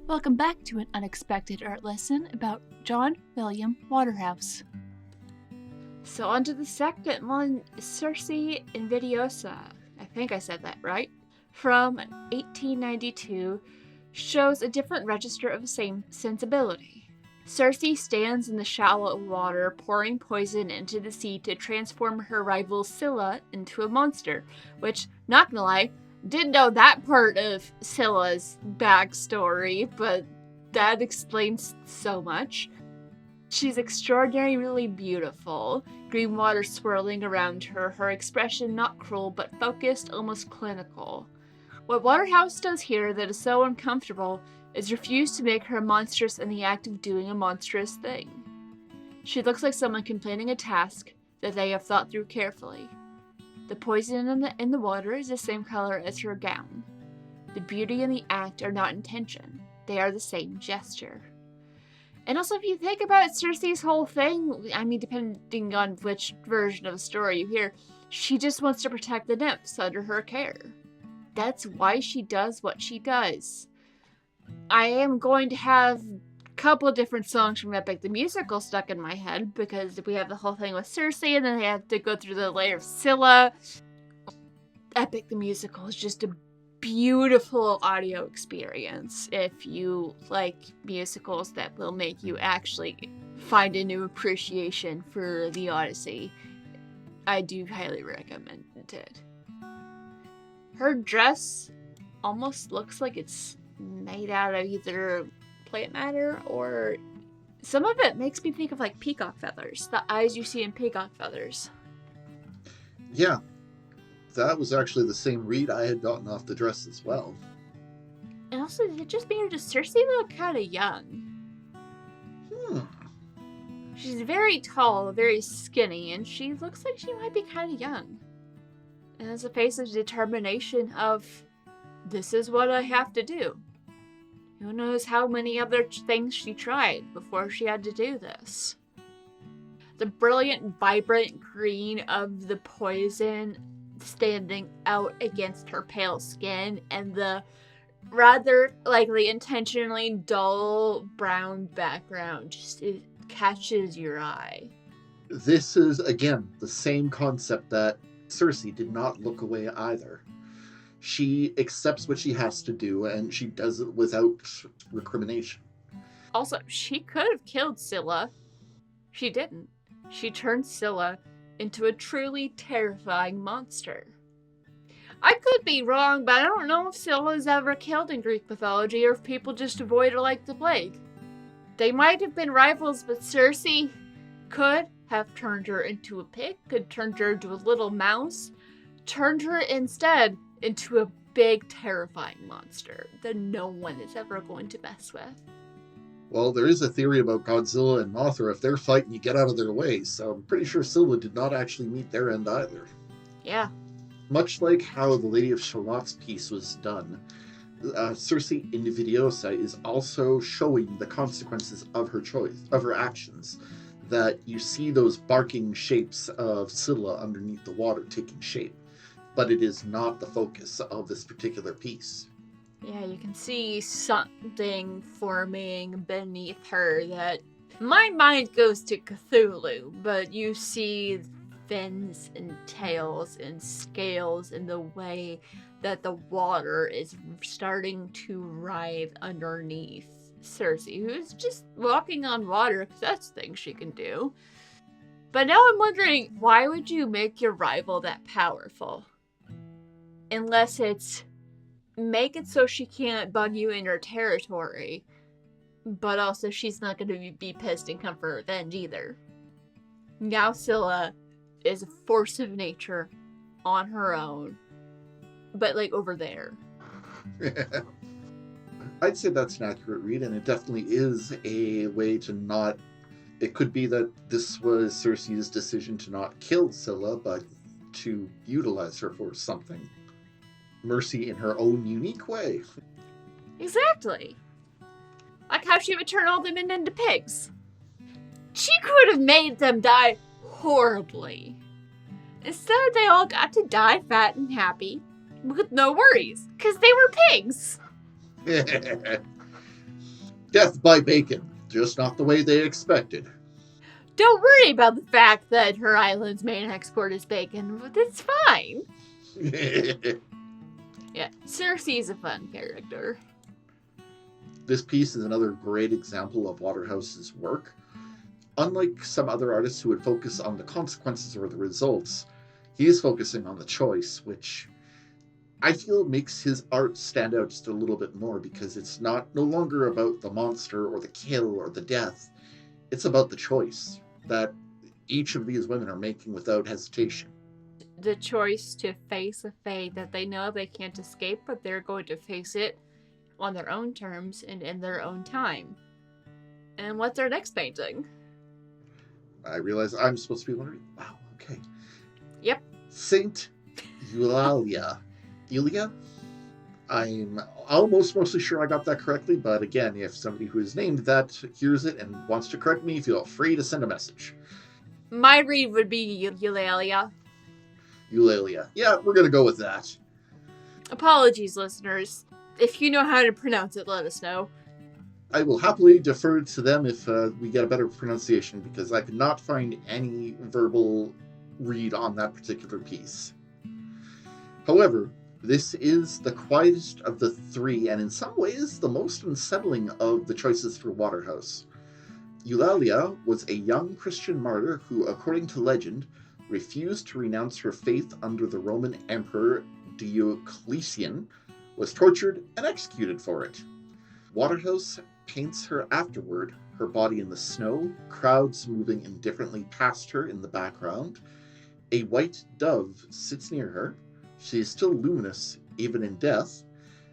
Welcome back to an unexpected art lesson about John William Waterhouse. So on to the second one, Circe Invidiosa, I think I said that right, from 1892, shows a different register of the same sensibility. Circe stands in the shallow water, pouring poison into the sea to transform her rival Scylla into a monster, which, not gonna lie, didn't know that part of Scylla's backstory, but that explains so much. She's extraordinarily beautiful, green water swirling around her, her expression not cruel but focused, almost clinical. What Waterhouse does here that is so uncomfortable is refuse to make her monstrous in the act of doing a monstrous thing. She looks like someone completing a task that they have thought through carefully. The poison in the water is the same color as her gown. The beauty and the act are not intention. They are the same gesture. And also, if you think about Circe's whole thing, I mean, depending on which version of the story you hear, she just wants to protect the nymphs under her care. That's why she does what she does. I am going to have couple of different songs from Epic the Musical stuck in my head because we have the whole thing with Circe and then they have to go through the layer of Scylla. Epic the Musical is just a beautiful audio experience if you like musicals that will make you actually find a new appreciation for the Odyssey. I do highly recommend it. Her dress almost looks like it's made out of either plant matter, or some of it makes me think of like peacock feathers, the eyes you see in peacock feathers. Yeah, that was actually the same read I had gotten off the dress as well. And also, it just made her just Circe look kind of young. She's very tall, very skinny, and she looks like she might be kind of young. And it's a face of determination of, this is what I have to do. Who knows how many other things she tried before she had to do this. The brilliant, vibrant green of the poison standing out against her pale skin, and the rather likely intentionally dull brown background just it catches your eye. This is, again, the same concept that Circe did not look away either. She accepts what she has to do, and she does it without recrimination. Also, she could have killed Scylla. She didn't. She turned Scylla into a truly terrifying monster. I could be wrong, but I don't know if Scylla is ever killed in Greek mythology, or if people just avoid her like the plague. They might have been rivals, but Circe could have turned her into a pig, could turned her into a little mouse, turned her instead into a big, terrifying monster that no one is ever going to mess with. Well, there is a theory about Godzilla and Mothra. If they're fighting, you get out of their way, so I'm pretty sure Scylla did not actually meet their end either. Yeah. Much like how the Lady of Shalot's piece was done, Circe Invidiosa is also showing the consequences of her choice, of her actions. That you see those barking shapes of Scylla underneath the water taking shape. But it is not the focus of this particular piece. Yeah, you can see something forming beneath her that my mind goes to Cthulhu, but you see fins and tails and scales in the way that the water is starting to writhe underneath Circe, who's just walking on water because that's the thing she can do. But now I'm wondering, why would you make your rival that powerful? Unless it's make it so she can't bug you in her territory, but also she's not going to be pissed and come for revenge either. Now Scylla is a force of nature on her own, but like over there. I'd say that's an accurate read, and it definitely is a way to not... It could be that this was Circe's decision to not kill Scylla, but to utilize her for something. Mercy in her own unique way. Exactly. Like how she would turn all the men into pigs. She could have made them die horribly. Instead, they all got to die fat and happy with no worries, because they were pigs. Death by bacon, just not the way they expected. Don't worry about the fact that her island's main export is bacon, but it's fine. Yeah, Circe is a fun character. This piece is another great example of Waterhouse's work. Unlike some other artists who would focus on the consequences or the results, he is focusing on the choice, which I feel makes his art stand out just a little bit more, because it's no longer about the monster or the kill or the death. It's about the choice that each of these women are making without hesitation. The choice to face a fate that they know they can't escape, but they're going to face it on their own terms and in their own time. And what's our next painting? I realize I'm supposed to be wondering. Wow, okay. Yep. Saint Eulalia. Eulalia? I'm almost mostly sure I got that correctly, but again, if somebody who is named that hears it and wants to correct me, feel free to send a message. My read would be Eulalia. Eulalia. Yeah, we're going to go with that. Apologies, listeners. If you know how to pronounce it, let us know. I will happily defer to them if we get a better pronunciation, because I could not find any verbal read on that particular piece. However, this is the quietest of the three, and in some ways the most unsettling of the choices for Waterhouse. Eulalia was a young Christian martyr who, according to legend, refused to renounce her faith under the Roman Emperor Diocletian, was tortured and executed for it. Waterhouse paints her afterward, her body in the snow, crowds moving indifferently past her in the background. A white dove sits near her. She is still luminous, even in death,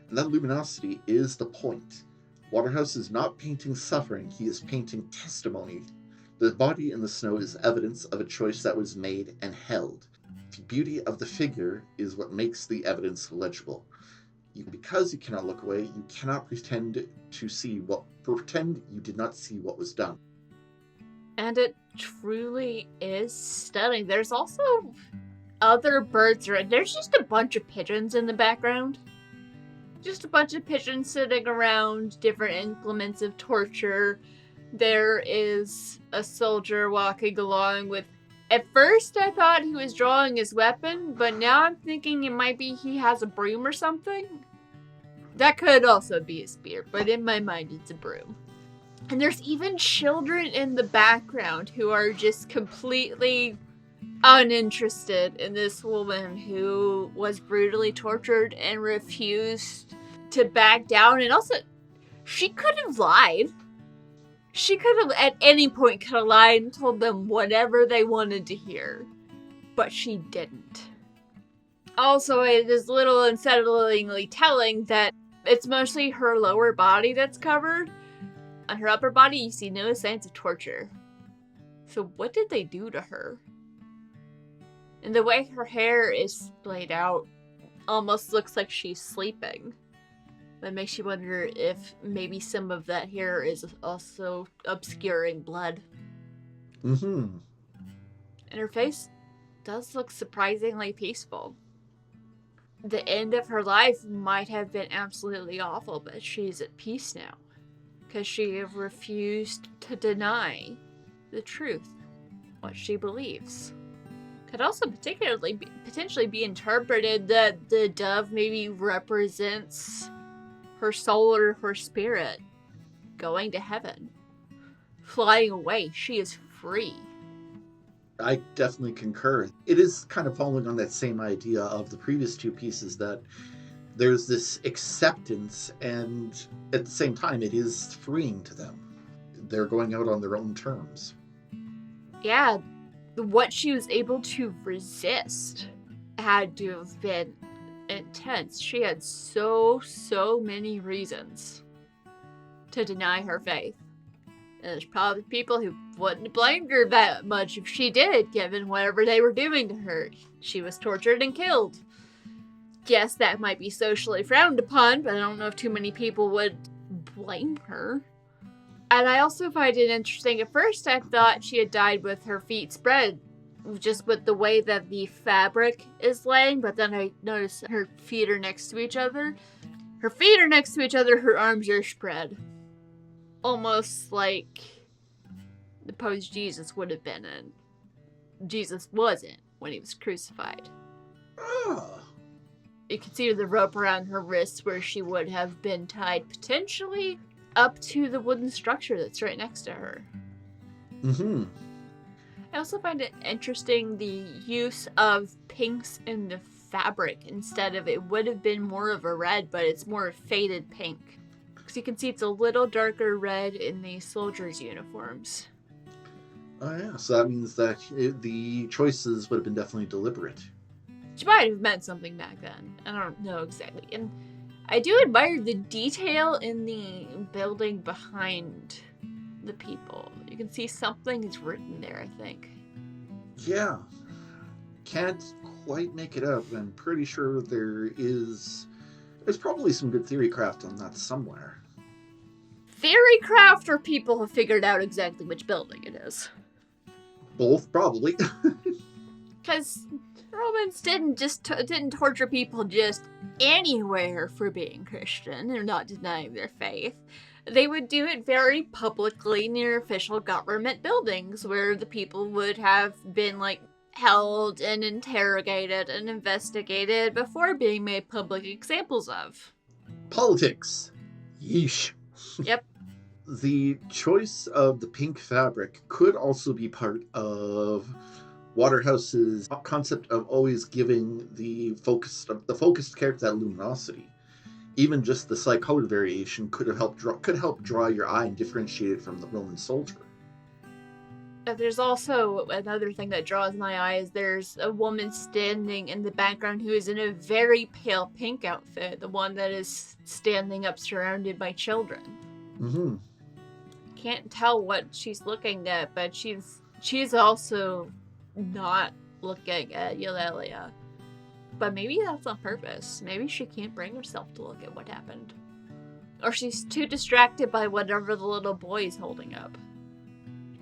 and that luminosity is the point. Waterhouse is not painting suffering, he is painting testimony. The body in the snow is evidence of a choice that was made and held. The beauty of the figure is what makes the evidence legible. Because you cannot look away, you cannot pretend you did not see what was done. And it truly is stunning. There's also other birds, there's just a bunch of pigeons in the background. Just a bunch of pigeons sitting around, different implements of torture. There is a soldier walking along with... At first I thought he was drawing his weapon, but now I'm thinking it might be he has a broom or something. That could also be a spear, but in my mind it's a broom. And there's even children in the background who are just completely uninterested in this woman who was brutally tortured and refused to back down. And also, she could have lied. She could have, at any point, could have lied and told them whatever they wanted to hear. But she didn't. Also, it is a little unsettlingly telling that it's mostly her lower body that's covered. On her upper body, you see no signs of torture. So what did they do to her? And the way her hair is splayed out almost looks like she's sleeping. That makes you wonder if maybe some of that hair is also obscuring blood. Mm-hmm. And her face does look surprisingly peaceful. The end of her life might have been absolutely awful, but she's at peace now. Because she refused to deny the truth, what she believes. Could also potentially be interpreted that the dove maybe represents her soul or her spirit going to heaven, flying away. She is free. I definitely concur. It is kind of following on that same idea of the previous two pieces, that there's this acceptance, and at the same time it is freeing to them. They're going out on their own terms. Yeah, what she was able to resist had to have been intense. She had so many reasons to deny her faith. And there's probably people who wouldn't have blamed her that much if she did, given whatever they were doing to her. She was tortured and killed. Yes, that might be socially frowned upon, but I don't know if too many people would blame her. And I also find it interesting. At first, I thought she had died with her feet spread, just with the way that the fabric is laying, but then I noticed her feet are next to each other. Her feet are next to each other, her arms are spread. almost like the pose Jesus would have been in. Jesus wasn't when he was crucified. Oh. You can see the rope around her wrists where she would have been tied potentially up to the wooden structure that's right next to her. Mm-hmm. I also find it interesting the use of pinks in the fabric instead of, it would have been more of a red, but it's more a faded pink. Because you can see it's a little darker red in the soldiers' uniforms. Oh yeah, so that means that the choices would have been definitely deliberate. She might have meant something back then. I don't know exactly. And I do admire the detail in the building behind the people. You can see something is written there, I think. Yeah. Can't quite make it up. I'm pretty sure there's probably some good theory craft on that somewhere. Theory craft, or people have figured out exactly which building it is? Both, probably. Because Romans didn't torture people just anywhere for being Christian or not denying their faith. They would do it very publicly near official government buildings where the people would have been held and interrogated and investigated before being made public examples of. Politics. Yeesh. Yep. The choice of the pink fabric could also be part of Waterhouse's concept of always giving the focused character that luminosity. Even just the slight color variation could help draw your eye and differentiate it from the Roman soldier. There's also another thing that draws my eye is there's a woman standing in the background who is in a very pale pink outfit, the one that is standing up surrounded by children. Mm-hmm. Can't tell what she's looking at, but she's also not looking at Eulalia. But maybe that's on purpose. Maybe she can't bring herself to look at what happened. Or she's too distracted by whatever the little boy is holding up.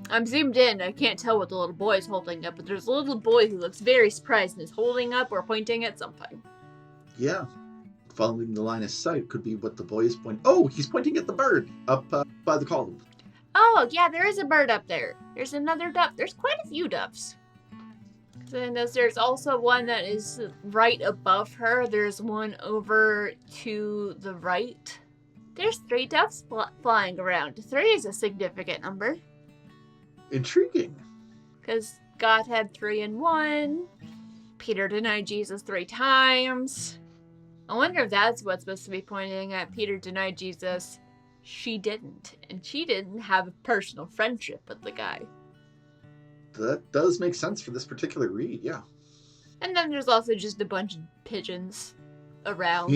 I'm zoomed in, I can't tell what the little boy is holding up, but there's a little boy who looks very surprised and is holding up or pointing at something. Yeah. Following the line of sight could be what the boy is pointing. Oh, he's pointing at the bird up by the column. Oh, yeah, there is a bird up there. There's another dove. There's quite a few doves. Then there's also one that is right above her. There's one over to the right. There's 3 doves flying around. 3 is a significant number. Intriguing. Because God had 3 in 1. Peter denied Jesus 3 times. I wonder if that's what's supposed to be pointing at. Peter denied Jesus. She didn't. And she didn't have a personal friendship with the guy. That does make sense for this particular read, yeah. And then there's also just a bunch of pigeons around.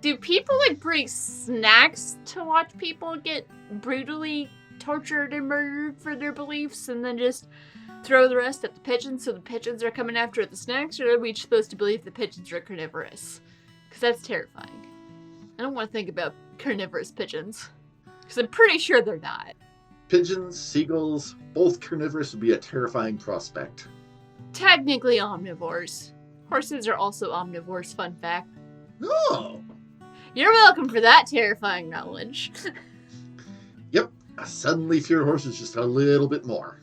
Do people bring snacks to watch people get brutally tortured and murdered for their beliefs and then just throw the rest at the pigeons so the pigeons are coming after the snacks? Or are we supposed to believe the pigeons are carnivorous? Because that's terrifying. I don't want to think about carnivorous pigeons. Because I'm pretty sure they're not. Pigeons, seagulls, both carnivorous would be a terrifying prospect. Technically omnivores. Horses are also omnivores, fun fact. Oh! You're welcome for that terrifying knowledge. Yep, I suddenly fear horses just a little bit more.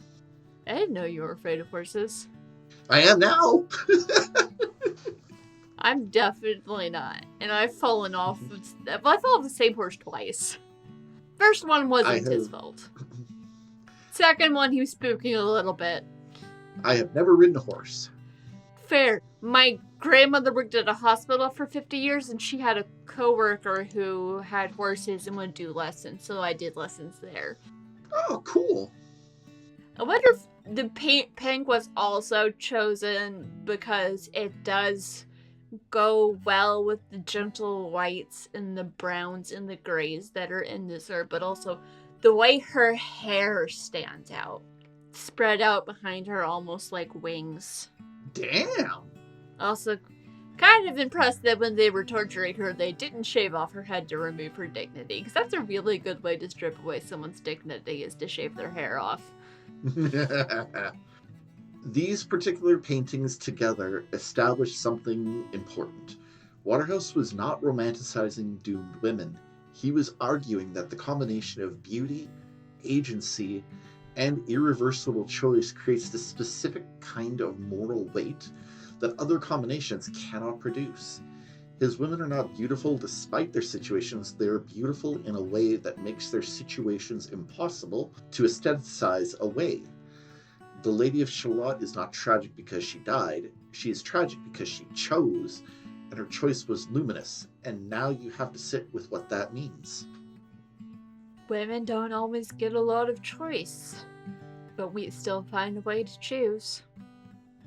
I didn't know you were afraid of horses. I am now! I'm definitely not. And I've fallen off. I fell off the same horse twice. First one wasn't his fault. Second one, he was spooking a little bit. I have never ridden a horse. Fair. My grandmother worked at a hospital for 50 years, and she had a coworker who had horses and would do lessons, so I did lessons there. Oh, cool. I wonder if the pink was also chosen because it does go well with the gentle whites and the browns and the grays that are in this herb, but also the way her hair stands out, spread out behind her almost like wings. Damn. Also, kind of impressed that when they were torturing her, they didn't shave off her head to remove her dignity, because that's a really good way to strip away someone's dignity, is to shave their hair off. These particular paintings together establish something important. Waterhouse was not romanticizing doomed women. He was arguing that the combination of beauty, agency, and irreversible choice creates this specific kind of moral weight that other combinations cannot produce. His women are not beautiful despite their situations, they are beautiful in a way that makes their situations impossible to aestheticize away. The Lady of Shalott is not tragic because she died, she is tragic because she chose, and her choice was luminous, and now you have to sit with what that means. Women don't always get a lot of choice, but we still find a way to choose.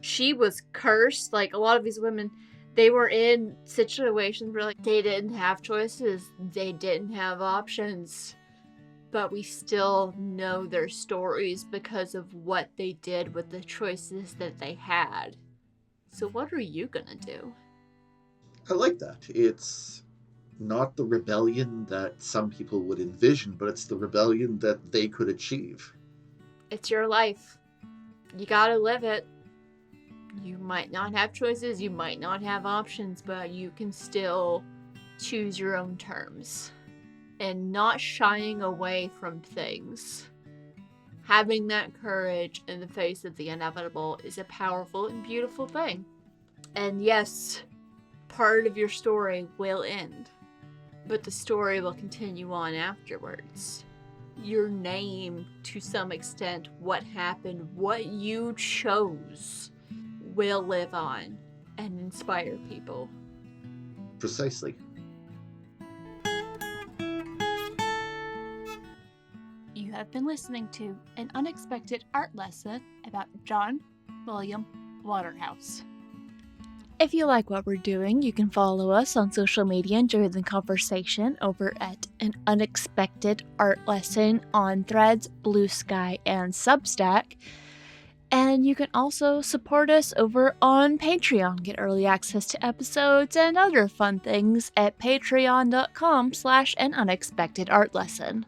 She was cursed. Like, a lot of these women, they were in situations where, like, they didn't have choices, they didn't have options, but we still know their stories because of what they did with the choices that they had. So what are you gonna do? I like that. It's not the rebellion that some people would envision, but it's the rebellion that they could achieve. It's your life. You gotta live it. You might not have choices, you might not have options, but you can still choose your own terms. And not shying away from things. Having that courage in the face of the inevitable is a powerful and beautiful thing. And yes, part of your story will end, but the story will continue on afterwards. Your name, to some extent, what happened, what you chose, will live on and inspire people. Precisely. You have been listening to an unexpected art lesson about John William Waterhouse. If you like what we're doing, you can follow us on social media and join the conversation over at An Unexpected Art Lesson on Threads, Blue Sky, and Substack. And you can also support us over on Patreon. Get early access to episodes and other fun things at patreon.com/anunexpectedartlesson.